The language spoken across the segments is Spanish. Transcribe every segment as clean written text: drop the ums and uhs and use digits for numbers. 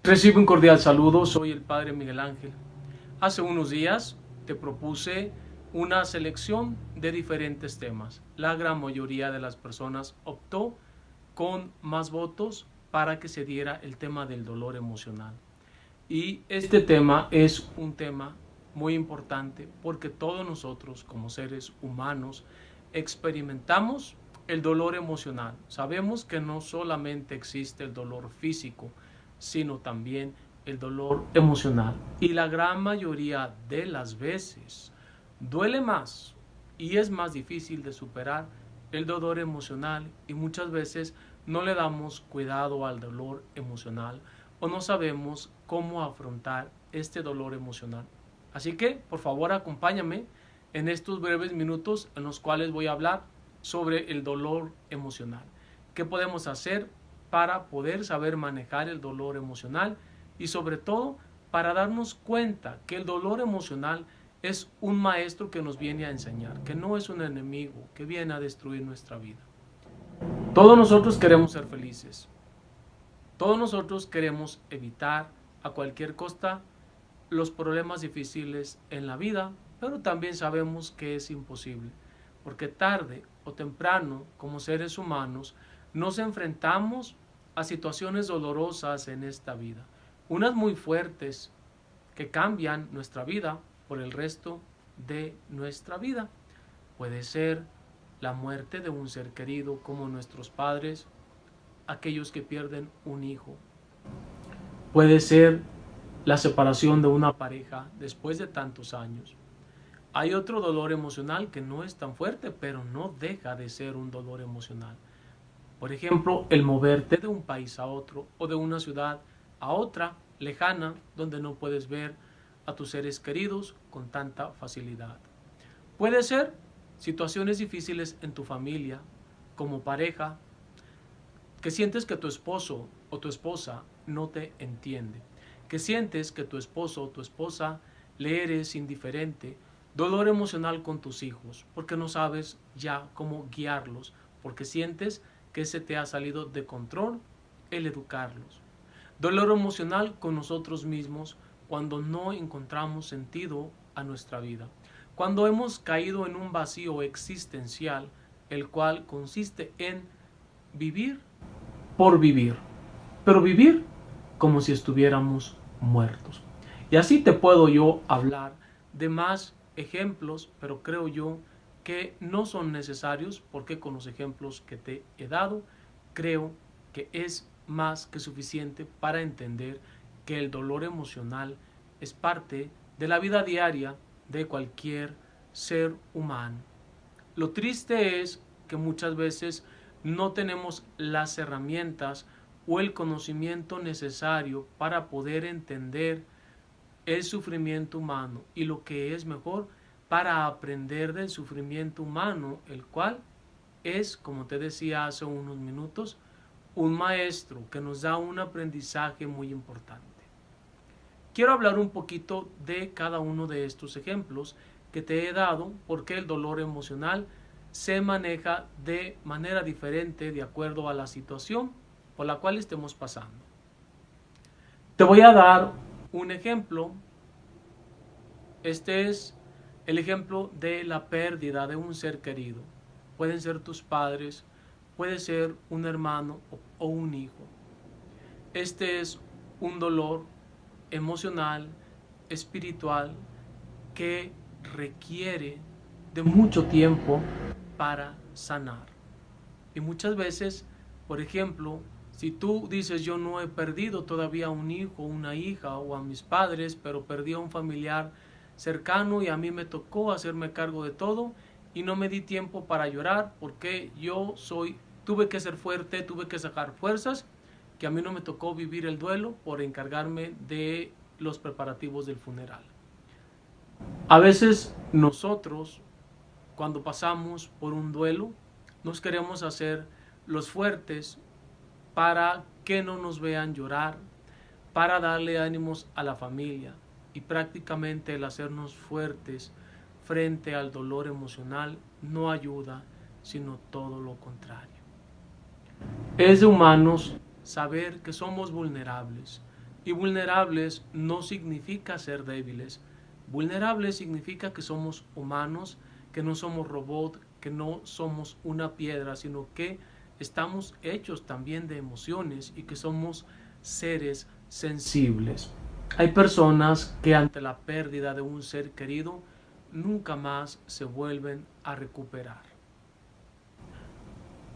Recibe un cordial saludo, soy el Padre Miguel Ángel. Hace unos días te propuse una selección de diferentes temas. La gran mayoría de las personas optó con más votos para que se diera el tema del dolor emocional. Y este tema es un tema muy importante porque todos nosotros como seres humanos experimentamos el dolor emocional. Sabemos que no solamente existe el dolor físico, sino también el dolor emocional. Y la gran mayoría de las veces duele más y es más difícil de superar el dolor emocional, y muchas veces no le damos cuidado al dolor emocional o no sabemos cómo afrontar este dolor emocional. Así que, por favor, acompáñame en estos breves minutos en los cuales voy a hablar sobre el dolor emocional. ¿Qué podemos hacer para poder saber manejar el dolor emocional? Y sobre todo, para darnos cuenta que el dolor emocional es un maestro que nos viene a enseñar, que no es un enemigo que viene a destruir nuestra vida. Todos nosotros queremos ser felices. Todos nosotros queremos evitar a cualquier costa los problemas difíciles en la vida, pero también sabemos que es imposible, porque tarde o temprano, como seres humanos, nos enfrentamos a situaciones dolorosas en esta vida, unas muy fuertes que cambian nuestra vida por el resto de nuestra vida. Puede ser la muerte de un ser querido, como nuestros padres, aquellos que pierden un hijo. Puede ser la separación de una pareja después de tantos años. Hay otro dolor emocional que no es tan fuerte, pero no deja de ser un dolor emocional. Por ejemplo, el moverte de un país a otro o de una ciudad a otra lejana, donde no puedes ver a tus seres queridos con tanta facilidad. Puede ser situaciones difíciles en tu familia, como pareja, que sientes que tu esposo o tu esposa no te entiende, que sientes que tu esposo o tu esposa le eres indiferente, dolor emocional con tus hijos, porque no sabes ya cómo guiarlos, porque sientes que se te ha salido de control el educarlos. Dolor emocional con nosotros mismos cuando no encontramos sentido a nuestra vida, cuando hemos caído en un vacío existencial, el cual consiste en vivir por vivir, pero vivir como si estuviéramos muertos. Y así te puedo yo hablar de más ejemplos, pero creo yo que no son necesarios, porque con los ejemplos que te he dado, creo que es más que suficiente para entender que el dolor emocional es parte de la vida diaria de cualquier ser humano. Lo triste es que muchas veces no tenemos las herramientas o el conocimiento necesario para poder entender el sufrimiento humano, y lo que es mejor, para aprender del sufrimiento humano, el cual es, como te decía hace unos minutos, un maestro que nos da un aprendizaje muy importante. Quiero hablar un poquito de cada uno de estos ejemplos que te he dado, porque el dolor emocional se maneja de manera diferente de acuerdo a la situación por la cual estemos pasando. Te voy a dar un ejemplo. Este es el ejemplo de la pérdida de un ser querido. Pueden ser tus padres, puede ser un hermano o un hijo. Este es un dolor emocional, espiritual, que requiere de mucho tiempo para sanar. Y muchas veces, por ejemplo, si tú dices yo no he perdido todavía a un hijo, una hija o a mis padres, pero perdí a un familiar cercano y a mí me tocó hacerme cargo de todo y no me di tiempo para llorar porque tuve que ser fuerte, tuve que sacar fuerzas, que a mí no me tocó vivir el duelo por encargarme de los preparativos del funeral. A veces nosotros, cuando pasamos por un duelo, nos queremos hacer los fuertes para que no nos vean llorar, para darle ánimos a la familia, y prácticamente el hacernos fuertes frente al dolor emocional no ayuda, sino todo lo contrario. Es de humanos saber que somos vulnerables, Y vulnerables no significa ser débiles. Vulnerables significa que somos humanos, que no somos robots, que no somos una piedra, sino que estamos hechos también de emociones y que somos seres sensibles. Hay personas que ante la pérdida de un ser querido nunca más se vuelven a recuperar.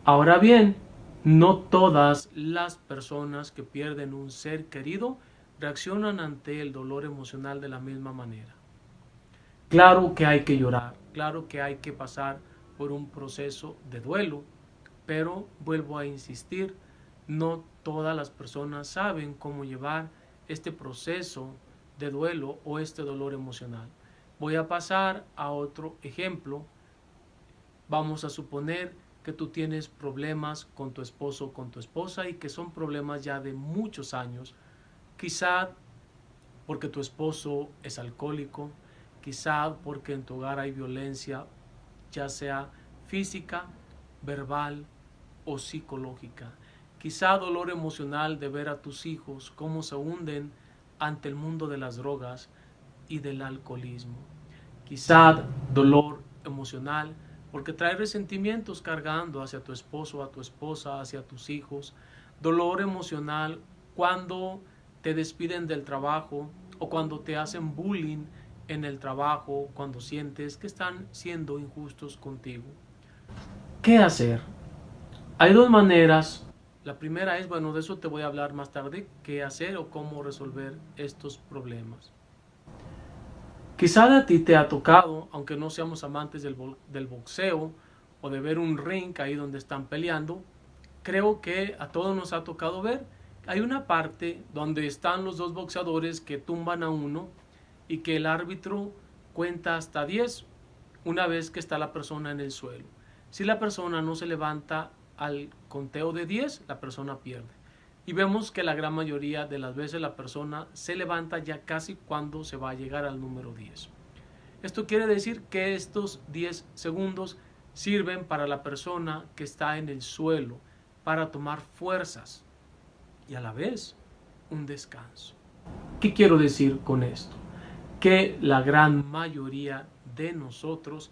Ahora bien, no todas las personas que pierden un ser querido reaccionan ante el dolor emocional de la misma manera. Claro que hay que llorar, claro que hay que pasar por un proceso de duelo, pero vuelvo a insistir, no todas las personas saben cómo llevar este proceso de duelo o este dolor emocional. Voy a pasar a otro ejemplo. Vamos a suponer que tú tienes problemas con tu esposo o con tu esposa y que son problemas ya de muchos años, quizá porque tu esposo es alcohólico, quizá porque en tu hogar hay violencia, ya sea física, verbal o psicológica. Quizá dolor emocional de ver a tus hijos cómo se hunden ante el mundo de las drogas y del alcoholismo. Quizá dolor emocional porque traes resentimientos cargando hacia tu esposo, a tu esposa, hacia tus hijos. Dolor emocional cuando te despiden del trabajo o cuando te hacen bullying en el trabajo, cuando sientes que están siendo injustos contigo. ¿Qué hacer? Hay dos maneras. La primera es, bueno, de eso te voy a hablar más tarde, qué hacer o cómo resolver estos problemas. Quizá a ti te ha tocado, aunque no seamos amantes del boxeo o de ver un ring ahí donde están peleando, creo que a todos nos ha tocado ver, hay una parte donde están los dos boxeadores que tumban a uno y que el árbitro cuenta hasta 10 una vez que está la persona en el suelo. Si la persona no se levanta al conteo de 10, la persona pierde. Y vemos que la gran mayoría de las veces la persona se levanta ya casi cuando se va a llegar al número 10. Esto quiere decir que estos 10 segundos sirven para la persona que está en el suelo, para tomar fuerzas y a la vez un descanso. ¿Qué quiero decir con esto? Que la gran mayoría de nosotros,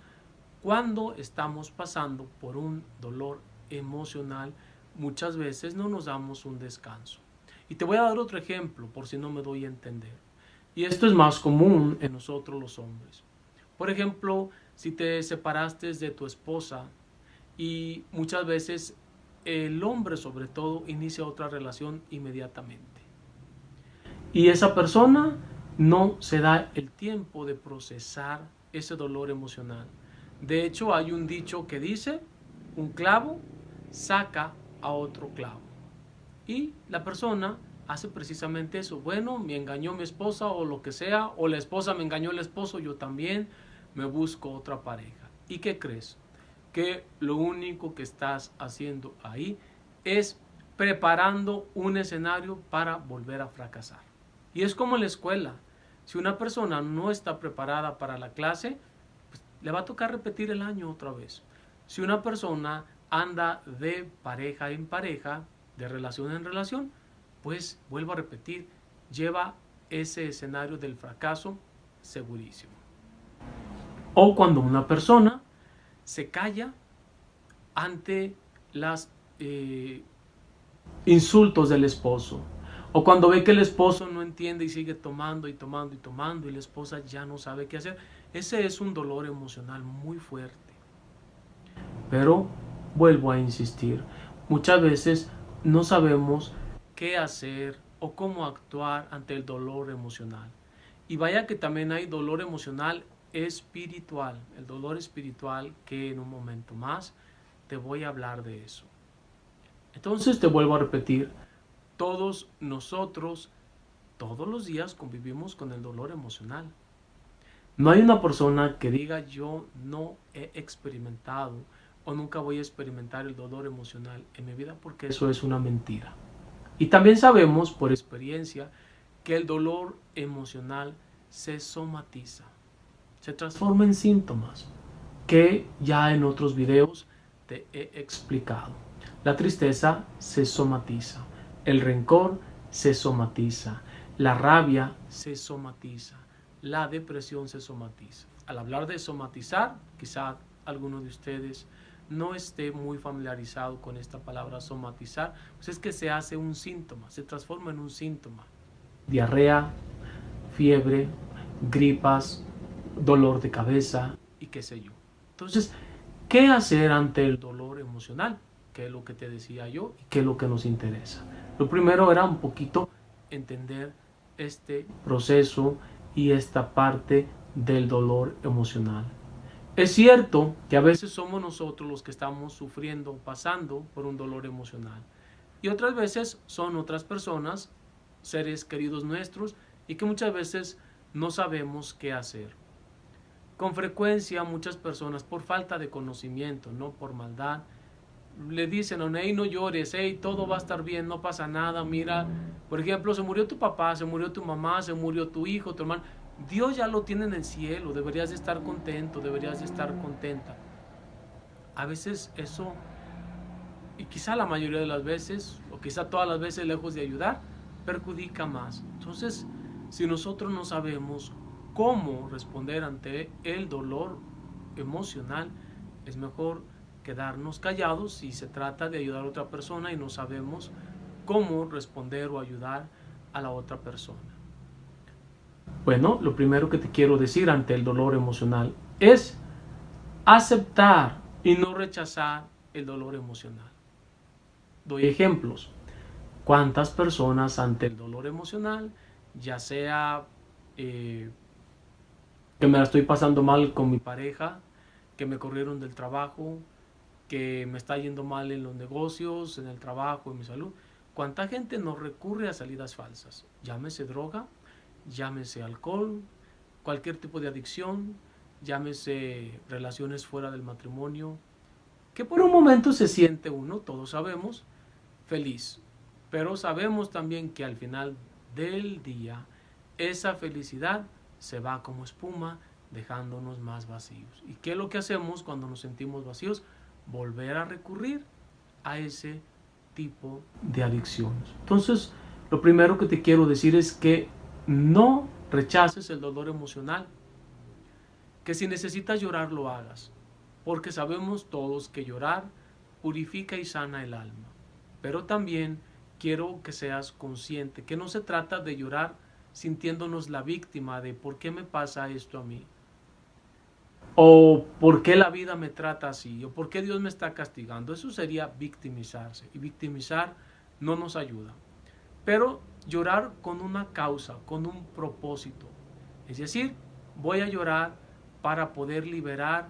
cuando estamos pasando por un dolor emocional, muchas veces no nos damos un descanso. Y te voy a dar otro ejemplo por si no me doy a entender. Y esto es más común en nosotros los hombres. Por ejemplo, si te separaste de tu esposa y muchas veces el hombre sobre todo inicia otra relación inmediatamente. Y esa persona no se da el tiempo de procesar ese dolor emocional. De hecho, hay un dicho que dice, un clavo saca a otro clavo. Y la persona hace precisamente eso. Bueno, me engañó mi esposa o lo que sea, o la esposa me engañó el esposo, yo también me busco otra pareja. ¿Y qué crees? Que lo único que estás haciendo ahí es preparando un escenario para volver a fracasar. Y es como en la escuela. Si una persona no está preparada para la clase, pues le va a tocar repetir el año otra vez. Si una persona anda de pareja en pareja, de relación en relación, pues vuelvo a repetir, lleva ese escenario del fracaso segurísimo. O cuando una persona se calla ante los insultos del esposo. O cuando ve que el esposo no entiende y sigue tomando y tomando y tomando y la esposa ya no sabe qué hacer. Ese es un dolor emocional muy fuerte. Pero vuelvo a insistir, muchas veces no sabemos qué hacer o cómo actuar ante el dolor emocional. Y vaya que también hay dolor emocional espiritual, el dolor espiritual que en un momento más te voy a hablar de eso. Entonces te vuelvo a repetir, todos nosotros todos los días convivimos con el dolor emocional. No hay una persona que diga yo no he experimentado o nunca voy a experimentar el dolor emocional en mi vida, porque eso es una mentira. Y también sabemos por experiencia que el dolor emocional se somatiza, se transforma en síntomas que ya en otros videos te he explicado. La tristeza se somatiza, el rencor se somatiza, La rabia se somatiza, la depresión se somatiza. Al hablar de somatizar, quizá alguno de ustedes no esté muy familiarizado con esta palabra somatizar, pues es que se hace un síntoma, se transforma en un síntoma. Diarrea, fiebre, gripas, dolor de cabeza y qué sé yo. Entonces, ¿qué hacer ante el dolor emocional? ¿Qué es lo que te decía yo y qué es lo que nos interesa? Lo primero era un poquito entender este proceso y esta parte del dolor emocional. Es cierto que a veces somos nosotros los que estamos sufriendo, pasando por un dolor emocional. Y otras veces son otras personas, seres queridos nuestros, y que muchas veces no sabemos qué hacer. Con frecuencia muchas personas, por falta de conocimiento, no por maldad, le dicen a uno: hey, no llores, hey, todo va a estar bien, no pasa nada, mira, por ejemplo, se murió tu papá, se murió tu mamá, se murió tu hijo, tu hermano, Dios ya lo tiene en el cielo, deberías de estar contento, deberías de estar contenta. A veces eso, y quizá la mayoría de las veces, o quizá todas las veces, lejos de ayudar, perjudica más. Entonces, si nosotros no sabemos cómo responder ante el dolor emocional, es mejor quedarnos callados si se trata de ayudar a otra persona y no sabemos cómo responder o ayudar a la otra persona. Bueno, lo primero que te quiero decir ante el dolor emocional es aceptar y no rechazar el dolor emocional. Doy ejemplos. ¿Cuántas personas ante el dolor emocional, ya sea que me la estoy pasando mal con mi pareja, que me corrieron del trabajo, que me está yendo mal en los negocios, en el trabajo, en mi salud? ¿Cuánta gente no recurre a salidas falsas? Llámese droga, llámese alcohol, cualquier tipo de adicción, llámese relaciones fuera del matrimonio, que por un momento se siente uno, todos sabemos, feliz. Pero sabemos también que al final del día esa felicidad se va como espuma, dejándonos más vacíos. ¿Y qué es lo que hacemos cuando nos sentimos vacíos? Volver a recurrir a ese tipo de adicciones. Entonces, lo primero que te quiero decir es que no rechaces el dolor emocional, que si necesitas llorar lo hagas, porque sabemos todos que llorar purifica y sana el alma. Pero también quiero que seas consciente que no se trata de llorar sintiéndonos la víctima de ¿por qué me pasa esto a mí? O ¿por qué la vida me trata así? O ¿por qué Dios me está castigando? Eso sería victimizarse, y victimizar no nos ayuda. Pero llorar con una causa, con un propósito. Es decir, voy a llorar para poder liberar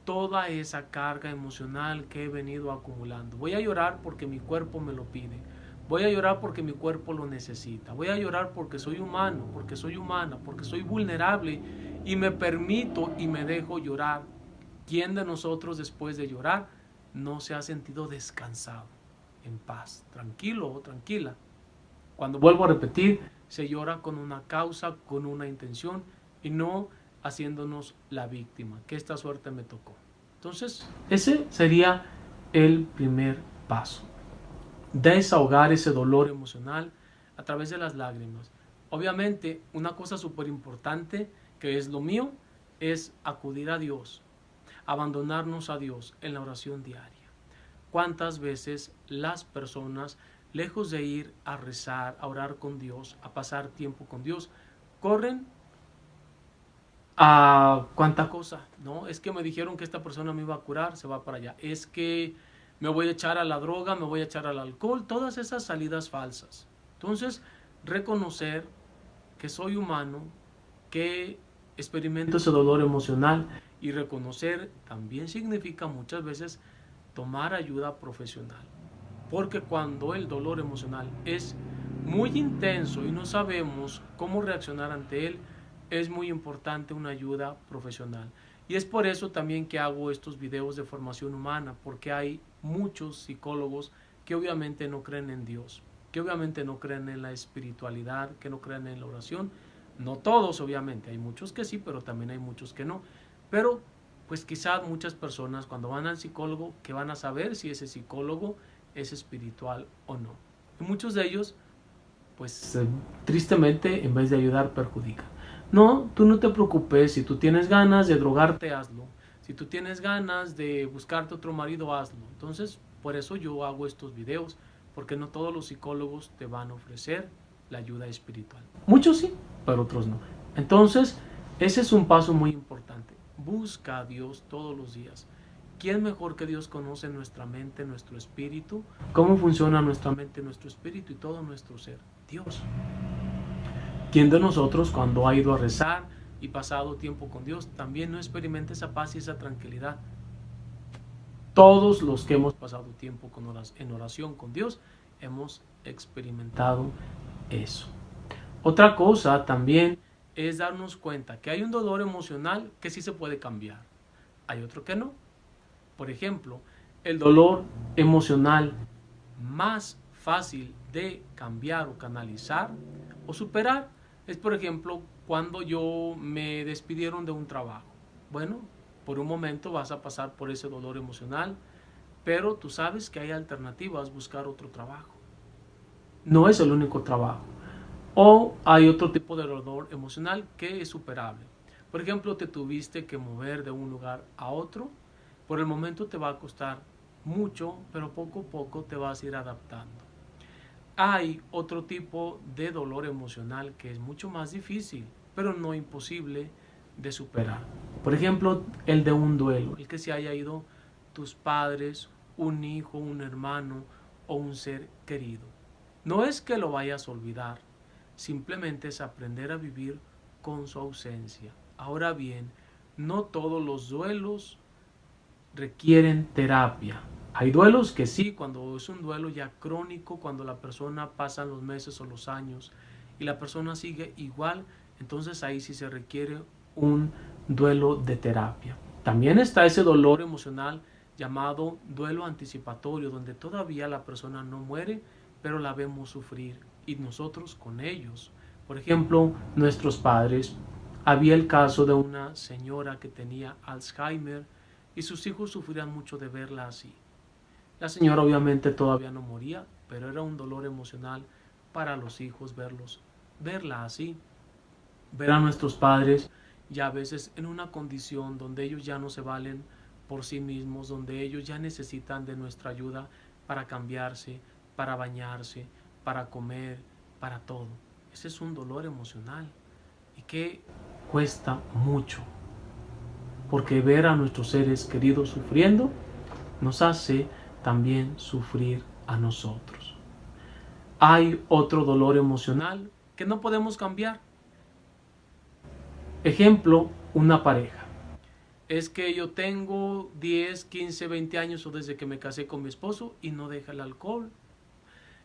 toda esa carga emocional que he venido acumulando. Voy a llorar porque mi cuerpo me lo pide. Voy a llorar porque mi cuerpo lo necesita. Voy a llorar porque soy humano, porque soy humana, porque soy vulnerable y me permito y me dejo llorar. ¿Quién de nosotros después de llorar no se ha sentido descansado, en paz, tranquilo o tranquila? Cuando vuelvo a repetir, se llora con una causa, con una intención y no haciéndonos la víctima, que esta suerte me tocó. Entonces, ese sería el primer paso. Desahogar ese dolor emocional a través de las lágrimas. Obviamente, una cosa súper importante, que es lo mío, es acudir a Dios, abandonarnos a Dios en la oración diaria. ¿Cuántas veces las personas, lejos de ir a rezar, a orar con Dios, a pasar tiempo con Dios, corren a cuánta cosa? No, es que me dijeron que esta persona me iba a curar, se va para allá. Es que me voy a echar a la droga, me voy a echar al alcohol, todas esas salidas falsas. Entonces, reconocer que soy humano, que experimento ese dolor emocional, y reconocer también significa muchas veces tomar ayuda profesional. Porque cuando el dolor emocional es muy intenso y no sabemos cómo reaccionar ante él, es muy importante una ayuda profesional. Y es por eso también que hago estos videos de formación humana, porque hay muchos psicólogos que obviamente no creen en Dios, que obviamente no creen en la espiritualidad, que no creen en la oración. No todos, obviamente, hay muchos que sí, pero también hay muchos que no. Pero pues quizás muchas personas cuando van al psicólogo, que van a saber si ese psicólogo es espiritual o no. Y muchos de ellos pues tristemente en vez de ayudar perjudica. No, tú no te preocupes, si tú tienes ganas de drogarte, hazlo. Si tú tienes ganas de buscarte otro marido, hazlo. Entonces, por eso yo hago estos videos, porque no todos los psicólogos te van a ofrecer la ayuda espiritual. Muchos sí, pero otros no. Entonces, ese es un paso muy importante. Busca a Dios todos los días. ¿Quién mejor que Dios conoce nuestra mente, nuestro espíritu? ¿Cómo funciona nuestra mente, nuestro espíritu y todo nuestro ser? Dios. ¿Quién de nosotros cuando ha ido a rezar y pasado tiempo con Dios también no experimenta esa paz y esa tranquilidad? Todos los que hemos pasado tiempo en oración con Dios hemos experimentado eso. Otra cosa también es darnos cuenta que hay un dolor emocional que sí se puede cambiar. Hay otro que no. Por ejemplo, el dolor emocional más fácil de cambiar o canalizar o superar es, por ejemplo, cuando yo me despidieron de un trabajo. Bueno, por un momento vas a pasar por ese dolor emocional, pero tú sabes que hay alternativas, buscar otro trabajo. No es el único trabajo. O hay otro tipo de dolor emocional que es superable. Por ejemplo, te tuviste que mover de un lugar a otro. Por el momento te va a costar mucho, pero poco a poco te vas a ir adaptando. Hay otro tipo de dolor emocional que es mucho más difícil, pero no imposible de superar. Por ejemplo, el de un duelo, el que se haya ido tus padres, un hijo, un hermano o un ser querido. No es que lo vayas a olvidar, simplemente es aprender a vivir con su ausencia. Ahora bien, no todos los duelos requieren terapia. Hay duelos que sí, cuando es un duelo ya crónico, cuando la persona pasa los meses o los años y la persona sigue igual, entonces ahí sí se requiere un duelo de terapia. También está ese dolor emocional llamado duelo anticipatorio, donde todavía la persona no muere, pero la vemos sufrir y nosotros con ellos. Por ejemplo, nuestros padres. Había el caso de una señora que tenía Alzheimer y sus hijos sufrían mucho de verla así. La señora obviamente todavía no moría, pero era un dolor emocional para los hijos verla así, ver a nuestros padres ya a veces en una condición donde ellos ya no se valen por sí mismos, donde ellos ya necesitan de nuestra ayuda para cambiarse, para bañarse, para comer, para todo. Ese es un dolor emocional y que cuesta mucho, porque ver a nuestros seres queridos sufriendo nos hace también sufrir a nosotros. Hay otro dolor emocional que no podemos cambiar. Ejemplo, una pareja. Es que yo tengo 10, 15, 20 años o desde que me casé con mi esposo y no deja el alcohol.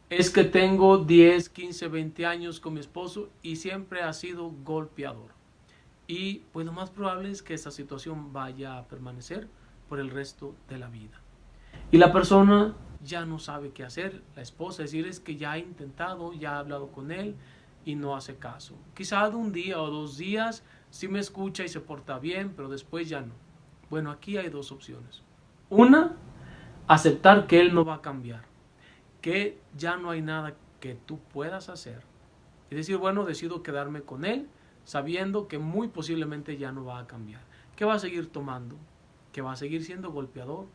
Es que tengo 10, 15, 20 años con mi esposo y siempre ha sido golpeador. Y pues lo más probable es que esa situación vaya a permanecer por el resto de la vida. Y la persona ya no sabe qué hacer, la esposa, es decir, es que ya ha intentado, ya ha hablado con él y no hace caso. Quizá de un día o 2 días sí me escucha y se porta bien, pero después ya no. Bueno, aquí hay dos opciones. Una, aceptar que él no va a cambiar, que ya no hay nada que tú puedas hacer. Es decir, bueno, decido quedarme con él sabiendo que muy posiblemente ya no va a cambiar, que va a seguir tomando, que va a seguir siendo golpeador.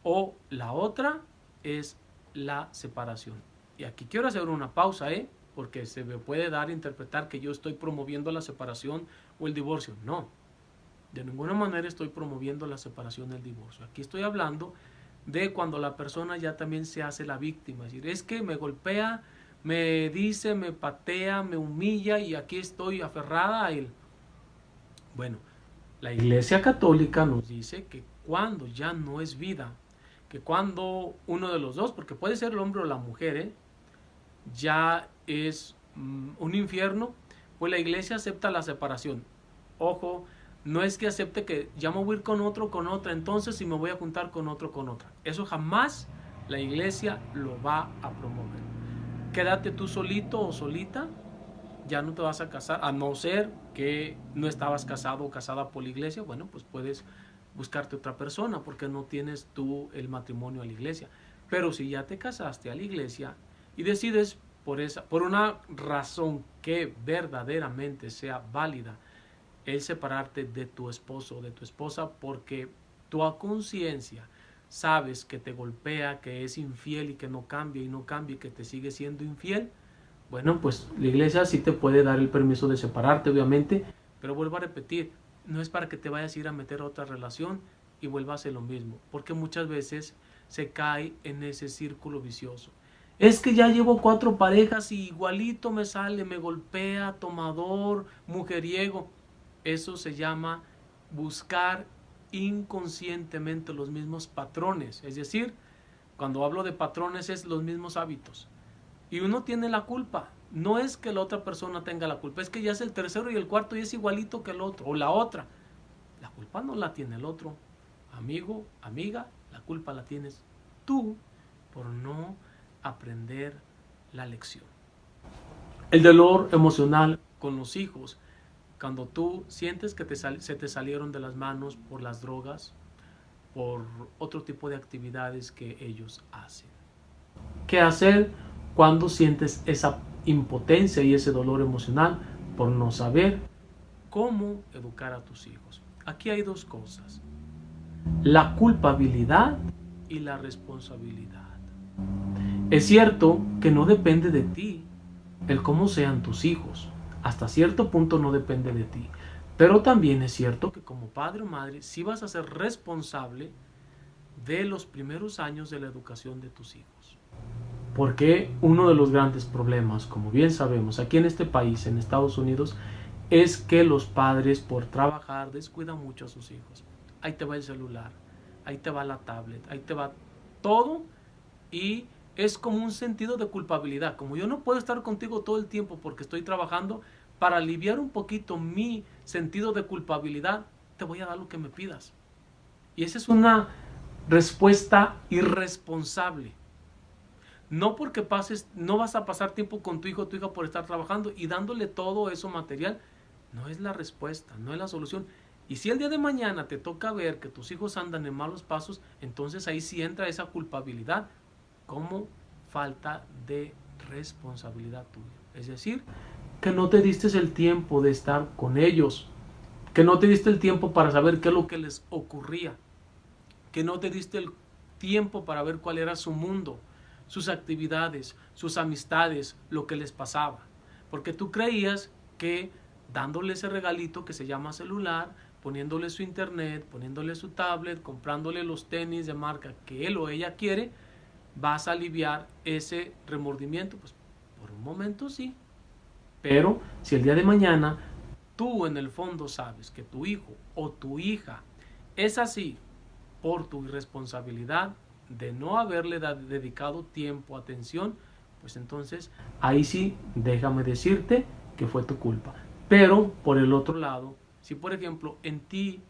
O la otra es la separación. Y aquí quiero hacer una pausa, porque se me puede dar a interpretar que yo estoy promoviendo la separación o el divorcio. No, de ninguna manera estoy promoviendo la separación o el divorcio. Aquí estoy hablando de cuando la persona ya también se hace la víctima. Es decir, es que me golpea, me dice, me patea, me humilla y aquí estoy aferrada a él. Bueno, la Iglesia Católica nos dice que cuando ya no es vida, que cuando uno de los dos, porque puede ser el hombre o la mujer, ya es un infierno, pues la Iglesia acepta la separación. Ojo, no es que acepte que ya me voy a ir con otro, con otra, entonces si me voy a juntar con otro, con otra. Eso jamás la Iglesia lo va a promover. Quédate tú solito o solita, ya no te vas a casar, a no ser que no estabas casado o casada por la Iglesia, bueno, pues puedes buscarte otra persona porque no tienes tú el matrimonio a la Iglesia. Pero si ya te casaste a la Iglesia y decides por una razón que verdaderamente sea válida, el separarte de tu esposo o de tu esposa, porque tu conciencia sabes que te golpea, que es infiel y que no cambia y no cambia y que te sigue siendo infiel, bueno, pues la iglesia sí te puede dar el permiso de separarte, obviamente, pero vuelvo a repetir, no es para que te vayas a ir a meter a otra relación y vuelvas a hacer lo mismo, porque muchas veces se cae en ese círculo vicioso. Es que ya llevo 4 parejas y igualito me sale, me golpea, tomador, mujeriego. Eso se llama buscar inconscientemente los mismos patrones. Es decir, cuando hablo de patrones es los mismos hábitos. Y uno tiene la culpa. No es que la otra persona tenga la culpa, es que ya es el tercero y el cuarto y es igualito que el otro o la otra. La culpa no la tiene el otro. Amigo, amiga, la culpa la tienes tú por no aprender la lección. El dolor emocional con los hijos, cuando tú sientes que se te salieron de las manos por las drogas, por otro tipo de actividades que ellos hacen. ¿Qué hacer cuando sientes esa impotencia y ese dolor emocional por no saber cómo educar a tus hijos? Aquí hay 2 cosas: la culpabilidad y la responsabilidad. Es cierto que no depende de ti el cómo sean tus hijos. Hasta cierto punto no depende de ti. Pero también es cierto que como padre o madre sí vas a ser responsable de los primeros años de la educación de tus hijos. Porque uno de los grandes problemas, como bien sabemos, aquí en este país, en Estados Unidos, es que los padres por trabajar descuidan mucho a sus hijos. Ahí te va el celular, ahí te va la tablet, ahí te va todo, y es como un sentido de culpabilidad. Como yo no puedo estar contigo todo el tiempo porque estoy trabajando, para aliviar un poquito mi sentido de culpabilidad, te voy a dar lo que me pidas. Y esa es una respuesta irresponsable. No porque no vas a pasar tiempo con tu hijo o tu hija por estar trabajando y dándole todo eso material, no es la respuesta, no es la solución. Y si el día de mañana te toca ver que tus hijos andan en malos pasos, entonces ahí sí entra esa culpabilidad como falta de responsabilidad tuya. Es decir, que no te diste el tiempo de estar con ellos, que no te diste el tiempo para saber qué es lo que les ocurría, que no te diste el tiempo para ver cuál era su mundo, sus actividades, sus amistades, lo que les pasaba. Porque tú creías que dándole ese regalito que se llama celular, poniéndole su internet, poniéndole su tablet, comprándole los tenis de marca que él o ella quiere, vas a aliviar ese remordimiento. Pues por un momento sí. Pero si el día de mañana tú en el fondo sabes que tu hijo o tu hija es así por tu irresponsabilidad de no haberle dedicado tiempo, atención, pues entonces ahí sí déjame decirte que fue tu culpa. Pero por el otro lado, si por ejemplo en ti